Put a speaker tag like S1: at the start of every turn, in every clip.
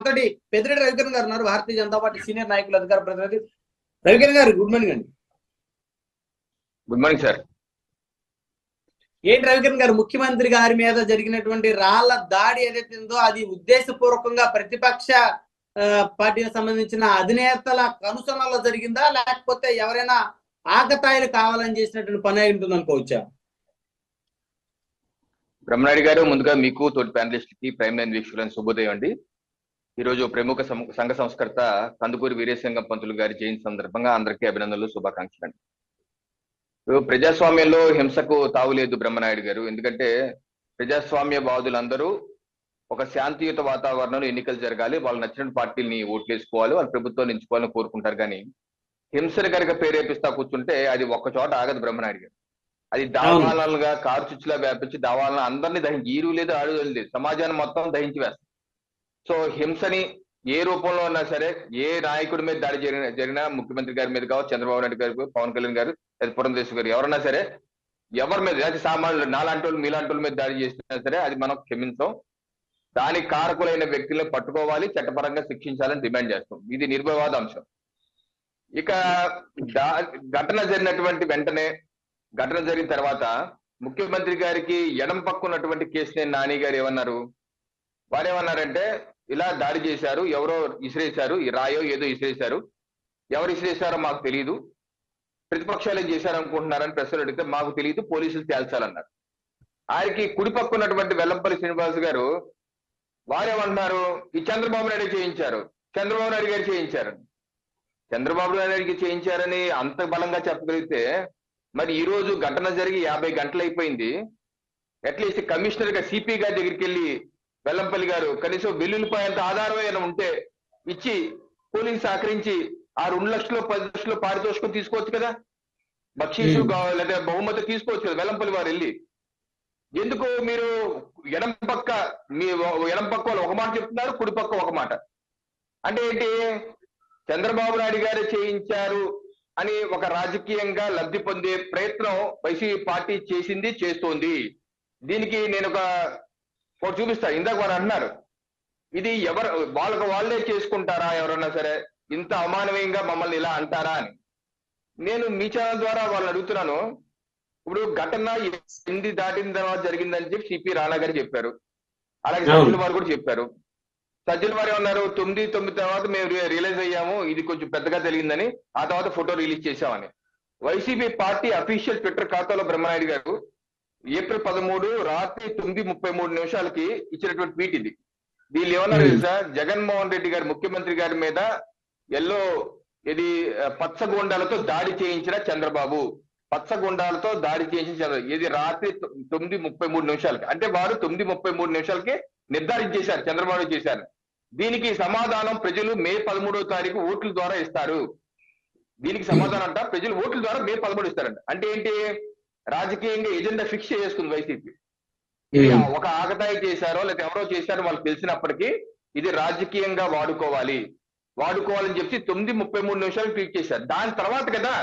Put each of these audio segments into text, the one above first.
S1: మనతోటి పెద్దిరెడ్డి రవికిరణ్ గారు ఉన్నారు, భారతీయ జనతా పార్టీ సీనియర్ నాయకులు, అధికార ప్రతినిధి. రవికిరణ్ గారు గుడ్ మార్నింగ్ అండి.
S2: Good morning sir.
S1: ఏంటి రవికిరణ్ గారు, ముఖ్యమంత్రి గారి మీద జరిగినటువంటి రాళ్ల దాడి ఏదైతే ఉందో అది ఉద్దేశపూర్వకంగా ప్రతిపక్ష పార్టీకి సంబంధించిన అధినేతల కనుసనలో జరిగిందా, లేకపోతే ఎవరైనా ఆకతాయిలు కావాలని చేసినటువంటి పని అయి ఉంటుంది అనుకోవచ్చా?
S2: బ్రహ్మనాయుడు గారు, ముందుగా మీకు తోటి ప్యానలిస్ట్ కి ప్రైమ్ లైన్ వీక్షకులను శుభోదయం అండి. ఈరోజు ప్రముఖ సంఘ సంస్కర్త కందుకూరి వీరేశలింగం పంతులు గారి జయంతి సందర్భంగా అందరికీ అభినందనలు, శుభాకాంక్షలు అండి. ప్రజాస్వామ్యంలో హింసకు తావులేదు బ్రహ్మనాయుడు గారు. ఎందుకంటే ప్రజాస్వామ్య వాదులందరూ ఒక శాంతియుత వాతావరణంలో ఎన్నికలు జరగాలి, వాళ్ళు నచ్చిన పార్టీని ఓట్లేసుకోవాలి, వాళ్ళ ప్రభుత్వాన్ని ఎంచుకోవాలని కోరుకుంటారు. కానీ హింసను కనుక ప్రేరేపిస్తా కూర్చుంటే అది ఒక్క చోట ఆగదు బ్రహ్మనాయుడు గారు. అది దావాలనుగా కారు చుచ్చులా వ్యాపించి దావాలను అందరినీ దహించి, ఈరు లేదు ఆడు లేదు, సమాజాన్ని మొత్తం దహించి వేస్తారు. సో హింసని ఏ రూపంలో ఉన్నా సరే, ఏ నాయకుడి మీద దాడి జరిగినా, ముఖ్యమంత్రి గారి మీద కావచ్చు, చంద్రబాబు నాయుడు గారు, పవన్ కళ్యాణ్ గారు, పురంధేశ్వరి గారు, ఎవరన్నా సరే, ఎవరి మీద అది సామాన్యులు నాలాంటి వాళ్ళు మీలాంటి వాళ్ళ మీద దాడి చేసినా సరే అది మనం క్షమించాం. దానికి కారకులైన వ్యక్తులను పట్టుకోవాలి, చట్టపరంగా శిక్షించాలని డిమాండ్ చేస్తాం. ఇది నిర్భయవాద అంశం. ఇక ఘటన జరిగినటువంటి వెంటనే, ఘటన జరిగిన తర్వాత ముఖ్యమంత్రి గారికి ఎడం పక్కున్నటువంటి కేసునే నాని గారు ఏమన్నారు, వారేమన్నారంటే ఇలా దాడి చేశారు, ఎవరో ఇసిరేశారు, రాయో ఏదో ఇసిరేశారు, ఎవరు ఇసిరేశారో మాకు తెలియదు, ప్రతిపక్షాలు ఏం చేశారు అనుకుంటున్నారని ప్రశ్నలు అడిగితే మాకు తెలియదు, పోలీసులు తేల్చాలన్నారు. ఆయనకి కుడి పక్కున్నటువంటి వెల్లంపల్లి శ్రీనివాస్ గారు వారేమంటున్నారు, ఈ చంద్రబాబు నాయుడు చేయించారు, చంద్రబాబు నాయుడు గారు చేయించారు. చంద్రబాబు నాయుడికి చేయించారని అంత బలంగా చెప్పగలిగితే మరి ఈ రోజు ఘటన జరిగి 50 గంటలు అయిపోయింది. అట్లీస్ట్ కమిషనర్ గా సిపి గారి దగ్గరికి వెళ్ళి వెల్లంపల్లి గారు కనీసం వెల్లుల్లిపాయంత ఆధారం ఏమైనా ఉంటే ఇచ్చి పోలీసు సహకరించి ఆ 2 లక్షలు 10 లక్షలు పారితోషికం తీసుకోవచ్చు కదా, బక్షీసులు లేదా బహుమతి తీసుకోవచ్చు కదా వెల్లంపల్లి వారు వెళ్ళి. ఎందుకు మీరు ఎడం పక్క వాళ్ళు ఒక మాట చెప్తున్నారు, కుడి పక్క ఒక మాట? అంటే ఏంటి, చంద్రబాబు నాయుడు గారు చేయించారు అని ఒక రాజకీయంగా లబ్ధి పొందే ప్రయత్నం వైసీపీ పార్టీ చేసింది, చేస్తోంది. దీనికి నేను ఒకటి చూపిస్తాను. ఇందాక వారు అంటున్నారు ఇది వాళ్ళే చేసుకుంటారా, ఎవరన్నా సరే ఇంత అమానవీయంగా మమ్మల్ని ఇలా అంటారా అని. నేను మీ ఛానల్ ద్వారా వాళ్ళని అడుగుతున్నాను. ఇప్పుడు ఘటన 8 దాటిన తర్వాత జరిగిందని చెప్పి సిపి రాణా గారు చెప్పారు, అలాగే సజ్జల వారు కూడా చెప్పారు. సజ్జల వారు ఏమన్నారు, 9 తర్వాత మేము రియలైజ్ అయ్యాము ఇది కొంచెం పెద్దగా జరిగిందని, ఆ తర్వాత ఫోటో రిలీజ్ చేశామని. వైసీపీ పార్టీ అఫీషియల్ ట్విట్టర్ ఖాతాలో బ్రహ్మనాయుడు గారు ఏప్రిల్ 13 రాత్రి 9:33 ఇచ్చినటువంటి ట్వీట్ ఇది. వీళ్ళు ఏమన్నారు తెలుసా, జగన్మోహన్ రెడ్డి గారు ముఖ్యమంత్రి గారి మీద ఇది పచ్చగొండాలతో దాడి చేయించిన చంద్రబాబు, పచ్చగొండాలతో దాడి చేయించిన చంద్రబాబు, ఇది రాత్రి 9:33 అంటే వారు 9:33 నిర్ధారించేశారు, చంద్రబాబు చేశారు. దీనికి సమాధానం ప్రజలు మే 13వ తారీఖు ఓట్ల ద్వారా ఇస్తారు. దీనికి సమాధానం అంట ప్రజలు ఓట్ల ద్వారా మే 13 ఇస్తారంట. అంటే ఏంటి, రాజకీయంగా ఎజెండా ఫిక్స్ చేసుకుంది వైసీపీ. ఇది ఒక ఆకతాయి చేశారో లేదా ఎవరో చేశారో వాళ్ళకి తెలిసినప్పటికీ ఇది రాజకీయంగా వాడుకోవాలని చెప్పి 9:33 ట్వీట్ చేశారు. దాని తర్వాత కదా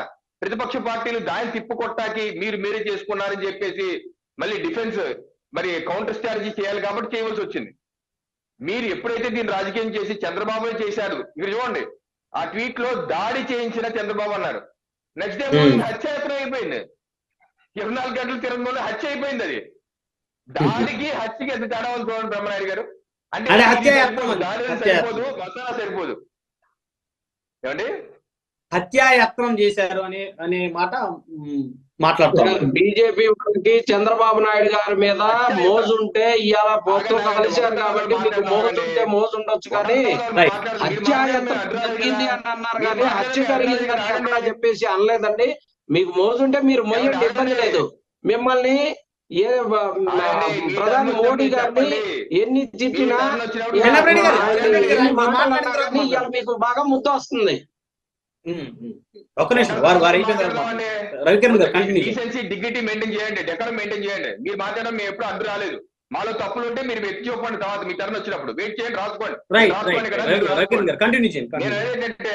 S2: ప్రతిపక్ష పార్టీలు దాన్ని తిప్పుకొట్టాకి మీరే చేసుకున్నారని చెప్పేసి మళ్ళీ డిఫెన్స్ మరి కౌంటర్ స్ట్రాటజీ చేయాలి కాబట్టి చేయవలసి వచ్చింది. మీరు ఎప్పుడైతే దీన్ని రాజకీయం చేసి చంద్రబాబు చేశారు, ఇక్కడ చూడండి ఆ ట్వీట్ లో దాడి చేయించిన చంద్రబాబు అన్నారు. నెక్స్ట్ డే మార్నింగ్ హత్యాయత్నం అయిపోయింది. 24 గంటలు తిరగడంలో హత్య అయిపోయింది. అది దాడికి హత్యకి ఎంత తేడా ఉంది చూడండి బ్రహ్మనాయుడు గారు. అంటే దాడి సరిపోదు, మసాలా సరిపోదు. ఏమండి,
S1: హత్యాయత్నం చేశారు అనే మాట మాట్లాడుతున్నారు.
S3: బీజేపీ వారికి చంద్రబాబు నాయుడు గారి మీద మోజు ఉంటే ఇవాళ పొత్తు కలిశారు కాబట్టి మీకు మోజు ఉంటే మోజు ఉండొచ్చు, కానీ హత్యాయత్నం జరిగింది అని అన్నారు కానీ హత్య జరిగింది అని ఎక్కడా చెప్పేసి అనలేదండి. మీకు మోజు ఉంటే మీరు మొయ్యండి, ఇబ్బంది లేదు. మిమ్మల్ని ప్రధాని మోడీ గారిని ఎన్ని తిట్టినా మీకు బాగా ముద్ద వస్తుంది.
S2: డిగ్నిటీ మెయింటైన్ చేయండి, డెకరం మెయింటైన్ చేయండి. మీరు మాట్లాడడం మేము ఎప్పుడు అడ్డు రాలేదు. మాలో తప్పులు ఉంటే మీరు ఎత్తి చెప్పండి, తర్వాత మీ టర్న్ వచ్చినప్పుడు వెయిట్ చేయండి, రాసుకోండి. నేను ఏంటంటే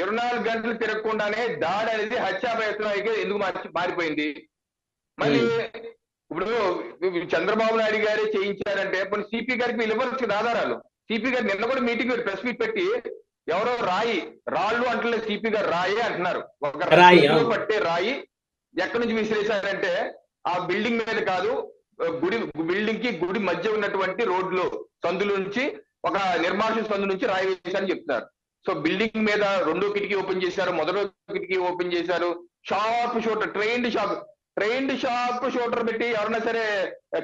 S2: 24 గంటలు తిరగకుండానే దాడి అనేది హత్యా ప్రయత్నం ఎందుకు మారిపోయింది? మళ్ళీ ఇప్పుడు చంద్రబాబు నాయుడు గారే చేయించారంటే కొన్ని సిపి గారికి వీళ్ళు ఇవ్వచ్చు కదా ఆధారాలు. సిపి గారు నిన్న కూడా మీటింగ్ ప్రెస్ మీట్ పెట్టి ఎవరో రాళ్ళు అంటలేదు, సిపి గారు రాయి అంటున్నారు. ఒక పట్టే రాయి ఎక్కడి నుంచి విసిరేశారంటే ఆ బిల్డింగ్ మీద కాదు, బిల్డింగ్ కి గుడి మధ్య ఉన్నటువంటి రోడ్లు సందుల నుంచి, ఒక నిర్మానుష సందు నుంచి రాయి వేశారని చెప్తున్నారు. సో బిల్డింగ్ మీద 2వ కిటికీ ఓపెన్ చేశారు, మొదటి కిటికీ ఓపెన్ చేశారు. Sharp shooter, trained sharp shooter పెట్టి ఎవరన్నా సరే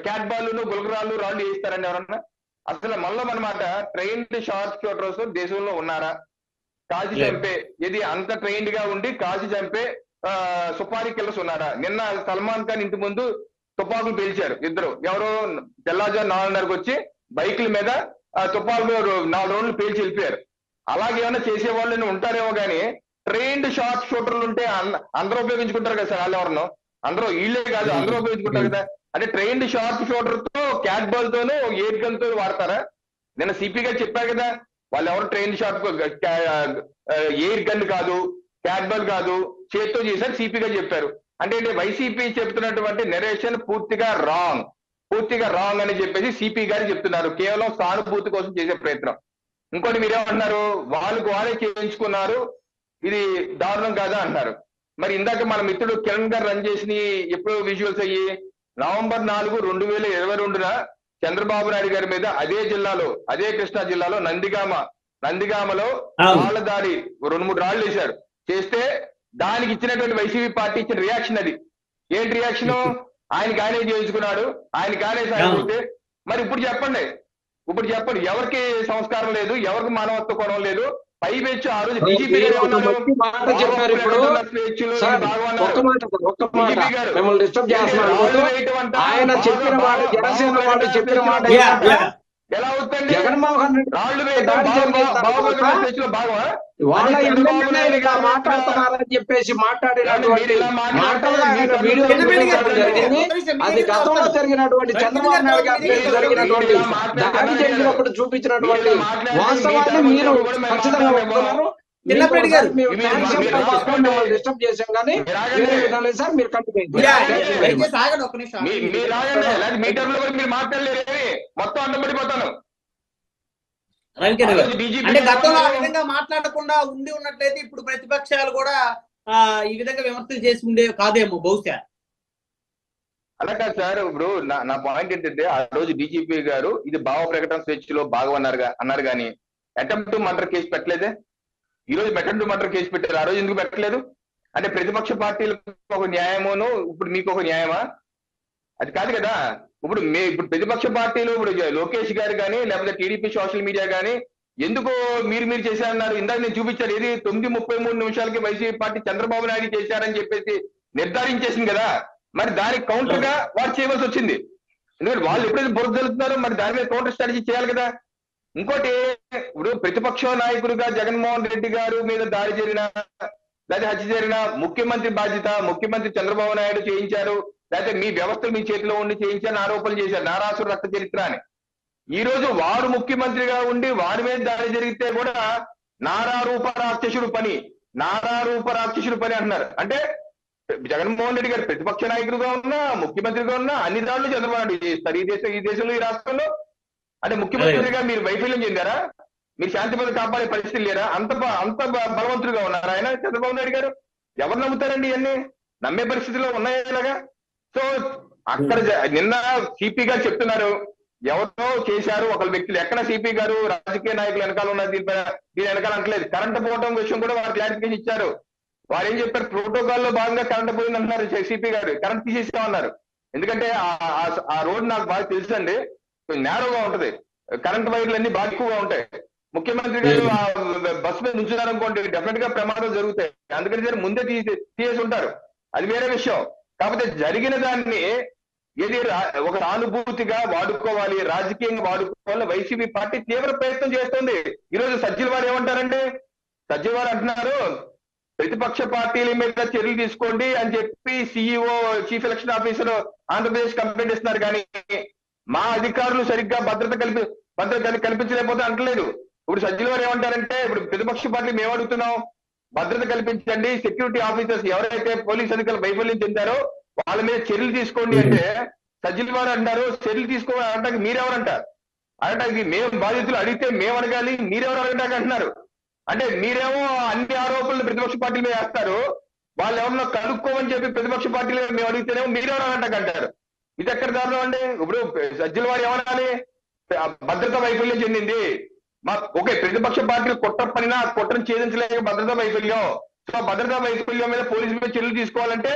S2: క్యాట్ బాల్ గులకరాళ్ళు రాళ్ళు వేస్తారండి ఎవరన్నా? అసలు మనమాట ట్రైన్డ్ షార్ప్ షూటర్స్ దేశంలో ఉన్నారా? కాజీ చంపే ఇది అంత ట్రైన్డ్ గా ఉండి కాజీ చంపే సుపారీ కిల్లర్స్ ఉన్నారా? నిన్న సల్మాన్ ఖాన్ ఇంటి ముందు తుపాకులు పేల్చారు ఇద్దరు. ఎవరో తెల్లారుజాము 4:30కి వచ్చి బైకుల మీద తుపాకులు 4 రౌండ్లు పేల్చి వెళ్ళిపోయారు. అలాగే ఏమైనా చేసే వాళ్ళని ఉంటారేమో కానీ ట్రైన్డ్ షార్ప్ షూటర్లు ఉంటే అందరూ ఉపయోగించుకుంటారు కదా సార్. వాళ్ళు ఎవరినో అందరూ వీళ్ళే కాదు, అందరూ ఉపయోగించుకుంటారు కదా. అంటే ట్రైన్డ్ షార్ప్ షూటర్ తో క్యాట్ బాల్ తోనూ ఎయిర్ గన్ తో వాడతారా? నిన్న సిపి గారు చెప్పారు కదా, వాళ్ళు ఎవరు ట్రైన్డ్ షార్ప్ ఎయిర్ గన్ కాదు, క్యాట్ బాల్ కాదు, చేత్తో చేశారు సిపి గారు చెప్పారు. అంటే వైసీపీ చెప్తున్నటువంటి నెరేషన్ పూర్తిగా రాంగ్ అని చెప్పేసి సిపి గారు చెప్తున్నారు. కేవలం సానుభూతి కోసం చేసే ప్రయత్నం. ఇంకోటి మీరేమంటున్నారు, వాళ్ళే చేయించుకున్నారు, ఇది దారుణం కాదా అంటున్నారు. మరి ఇందాక మన మిత్రుడు కిరణ్ గారు రన్ చేసిన ఎప్పుడు విజువల్స్ అయ్యి నవంబర్ 4, 2022 చంద్రబాబు నాయుడు గారి మీద అదే జిల్లాలో, అదే కృష్ణా జిల్లాలో నందిగామలో రాళ్ల దాడి 2-3 రాళ్లు వేశారు. చేస్తే దానికి ఇచ్చినటువంటి వైసీపీ పార్టీ ఇచ్చిన రియాక్షన్ అది. ఏంటి రియాక్షన్? ఆయనకాయనే చేయించుకున్నాడు, ఆయనకాయనే సాగిపోతే. మరి ఇప్పుడు చెప్పండి ఎవరికి సంస్కారం లేదు, ఎవరికి మానవత్వ కోణం లేదు? పైపెచ్చు ఆ రోజు బీజేపీ గారు
S3: ఆయన చెప్పిన మాట, జనసేన వాళ్ళు చెప్పిన మాట
S2: ఎలా అవుతుంది?
S3: జగన్మోహన్ వాళ్ళ ఇండియా మాట్లాడుతున్నారని చెప్పేసి మాట్లాడినటువంటి మాటలు అది గతంలో జరిగినటువంటి చంద్రబాబు నాయుడు గారి జరిగినటువంటి దాడి జరిగినప్పుడు చూపించినటువంటి వాస్తవాన్ని మీరు ఖచ్చితంగా ఒప్పుకున్నారు. డిస్టర్బ్ చేశాం కానీ సార్ మీరు
S2: మీరు మాట్లాడలేరు, మొత్తం అడ్డపడిపోతాను.
S1: అంటే గతంలో ఆ విధంగా మాట్లాడకుండా ఉన్నట్లయితే ఇప్పుడు ప్రతిపక్షాలు కూడా ఈ విధంగా విమర్శలు చేసి ఉండేవి కాదేమో బహుశా.
S2: అలా కాదు సార్. ఇప్పుడు నా పాయింట్ ఏంటంటే, ఆ రోజు డీజీపీ గారు ఇది భావ ప్రకటన స్వేచ్ఛలో భాగం అన్నారు కానీ అటెంప్ట్ టు మర్డర్ కేసు పెట్టలేదే. ఈ రోజు అటెంప్ట్ టు మర్డర్ కేసు పెట్టారు, ఆ రోజు ఎందుకు పెట్టలేదు? అంటే ప్రతిపక్ష పార్టీలకు ఒక న్యాయమోను ఇప్పుడు మీకు ఒక న్యాయమా? అది కాదు కదా. ఇప్పుడు ప్రతిపక్ష పార్టీలు ఇప్పుడు లోకేష్ గారు కానీ లేకపోతే టీడీపీ సోషల్ మీడియా కానీ ఎందుకు మీరు చేశారన్నారు? ఇందాక నేను చూపించాను, ఇది 9:33 వైసీపీ పార్టీ చంద్రబాబు నాయుడు చేశారని చెప్పేసి నిర్ధారించేసింది కదా. మరి దానికి కౌంటర్ గా వారు చేయవలసి వచ్చింది. ఎందుకంటే వాళ్ళు ఎప్పుడైతే బురద జరుగుతున్నారో మరి దాని మీద కౌంటర్ స్ట్రాటజీ చేయాలి కదా. ఇంకోటి, ఇప్పుడు ప్రతిపక్ష నాయకుడిగా జగన్మోహన్ రెడ్డి గారు మీద దాడి జరిగిన లేదా హత్య జరిగిన ముఖ్యమంత్రి బాధ్యత ముఖ్యమంత్రి చంద్రబాబు నాయుడు చేయించారు, లేకపోతే మీ వ్యవస్థలు మీ చేతిలో ఉండి చేయించారని ఆరోపణలు చేశారు. నారాసుర రక్త చరిత్ర అని. ఈ రోజు వారు ముఖ్యమంత్రిగా ఉండి వారి మీద దాడి జరిగితే కూడా నారారూప రాక్షసుడు పని అంటున్నారు. అంటే జగన్మోహన్ రెడ్డి గారు ప్రతిపక్ష నాయకుడిగా ఉన్నా ముఖ్యమంత్రిగా ఉన్నా అన్ని దాడులు చంద్రబాబు నాయుడు చేస్తారు ఈ దేశంలో ఈ రాష్ట్రంలో. అంటే ముఖ్యమంత్రిగా మీరు వైఫల్యం చెందారా? మీరు శాంతి భద్రత కాపాడే పరిస్థితి లేరా? అంత బలవంతుడిగా ఉన్నారా ఆయన చంద్రబాబు నాయుడు గారు? ఎవరు నమ్ముతారండి ఇవన్నీ? నమ్మే పరిస్థితిలో ఉన్నాయి ఇలాగా. సో అక్కడ నిన్న సిపి గారు చెప్తున్నారు ఎవరో చేశారు ఒకళ్ళ వ్యక్తులు. ఎక్కడ సిపి గారు రాజకీయ నాయకులు వెనకాల ఉన్నారు దీని వెనకాల అంటలేదు. కరెంట్ పోవటం విషయం కూడా వారు క్లారిఫికేషన్ ఇచ్చారు. వారు ఏం చెప్పారు, ప్రోటోకాల్ లో భాగంగా కరెంట్ పోయింది అంటున్నారు సిపి గారు. కరెంట్ తీసేసామన్నారు. ఎందుకంటే ఆ రోడ్ నాకు బాగా తెలుసండి, నేరోగా ఉంటది, కరెంట్ వైర్లు అన్ని బాగా ఎక్కువగా ఉంటాయి. ముఖ్యమంత్రి గారు బస్సు మీద ఉంచున్నారనుకోండి డెఫినెట్ గా ప్రమాదం జరుగుతాయి. అందుకని ముందే తీసేసి ఉంటారు, అది వేరే విషయం. కాకపోతే జరిగిన దాన్ని ఏది ఒక సానుభూతిగా వాడుకోవాలి, రాజకీయంగా వాడుకోవాలి వైసీపీ పార్టీ తీవ్ర ప్రయత్నం చేస్తుంది. ఈరోజు సజ్జల వారు ఏమంటారంటే, సజ్జల వారు అంటున్నారు ప్రతిపక్ష పార్టీల మీద చర్యలు తీసుకోండి అని చెప్పి CEO chief election officer Andhra Pradesh complaint ఇస్తున్నారు. కానీ మా అధికారులు సరిగ్గా భద్రత కల్పించలేకపోతే అంటలేదు. ఇప్పుడు సజ్జల వారు ఏమంటారంటే, ఇప్పుడు ప్రతిపక్ష పార్టీలు మేము అడుగుతున్నాం భద్రత కల్పించండి, సెక్యూరిటీ ఆఫీసర్స్ ఎవరైతే పోలీస్ అధికారులు వైఫల్యం చెందారో వాళ్ళ మీద చర్యలు తీసుకోండి అంటే సజ్జల వారు అంటారు చర్యలు తీసుకోవాలంటే మీరెవరంటారు? అనడానికి మేము బాధితులు అడిగితే మేము అడగాలి, మీరెవరు అడగడానికి అంటున్నారు. అంటే మీరేమో అన్ని ఆరోపణలు ప్రతిపక్ష పార్టీల మీద వేస్తారు, వాళ్ళు ఎవరన్నా కనుక్కోమని చెప్పి ప్రతిపక్ష పార్టీలు మేము అడిగితేనేమో మీరెవరు అడగడానికి అంటారు. ఇది ఎక్కడ దారుణం అండి? ఇప్పుడు సజ్జల వారు ఏమనాలి? భద్రతా వైఫల్యం చెందింది ఓకే, ప్రతిపక్ష పార్టీలు కుట్ర పనినా కుట్రను ఛేదించలేక భద్రతా వైఫల్యం, సో భద్రతా వైఫల్యం మీద పోలీసు మీద చర్యలు తీసుకోవాలంటే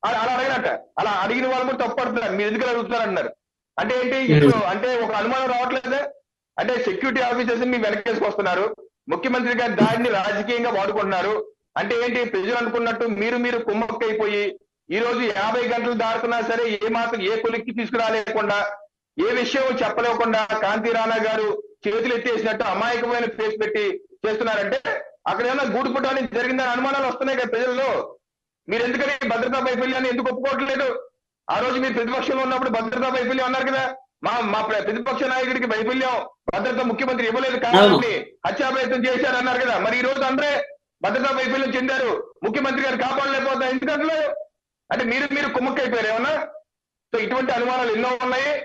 S2: అలా అడగనట. అలా అడిగిన వాళ్ళు కూడా తప్పడుతున్నారు, మీరు ఎందుకు అడుగుతున్నారు అన్నారు. అంటే ఏంటి ఇప్పుడు? అంటే ఒక అనుమానం రావట్లేదా? అంటే సెక్యూరిటీ ఆఫీసర్స్ మీ వెనకేసుకొస్తున్నారు, ముఖ్యమంత్రి గారి దాడిని రాజకీయంగా వాడుకుంటున్నారు. అంటే ఏంటి? ప్రజలు అనుకున్నట్టు మీరు కుమ్మక్కైపోయి ఈ రోజు 50 గంటలు దాటుతున్నా సరే ఏ మాత్రం ఏ కొలిక్కి తీసుకురాలేకుండా, ఏ విషయం చెప్పలేకుండా కాంతి రాణా గారు చేతులు ఎత్తేసినట్టు అమాయకమైన ఫేస్ పెట్టి చేస్తున్నారంటే అక్కడ ఏమన్నా గూడుపుటాన్ని జరిగిందని అనుమానాలు వస్తున్నాయి కదా ప్రజల్లో. మీరు ఎందుకని భద్రతా వైఫల్యాన్ని ఎందుకు ఒప్పుకోవట్లేదు? ఆ రోజు మీరు ప్రతిపక్షంలో ఉన్నప్పుడు భద్రతా వైఫల్యం అన్నారు కదా. మా ప్రతిపక్ష నాయకుడికి వైఫల్యం భద్రత ముఖ్యమంత్రి ఇవ్వలేదు కాబట్టి హత్యా ప్రయత్నం చేశారన్నారు కదా. మరి ఈ రోజు అందరే భద్రతా వైఫల్యం చెందారు, ముఖ్యమంత్రి గారు కాపాడలేకపోతారు ఎందుకంటే? అంటే మీరు కుమ్మక్కైపోయారు ఏమన్నా? సో ఇటువంటి అనుమానాలు ఎన్నో ఉన్నాయి.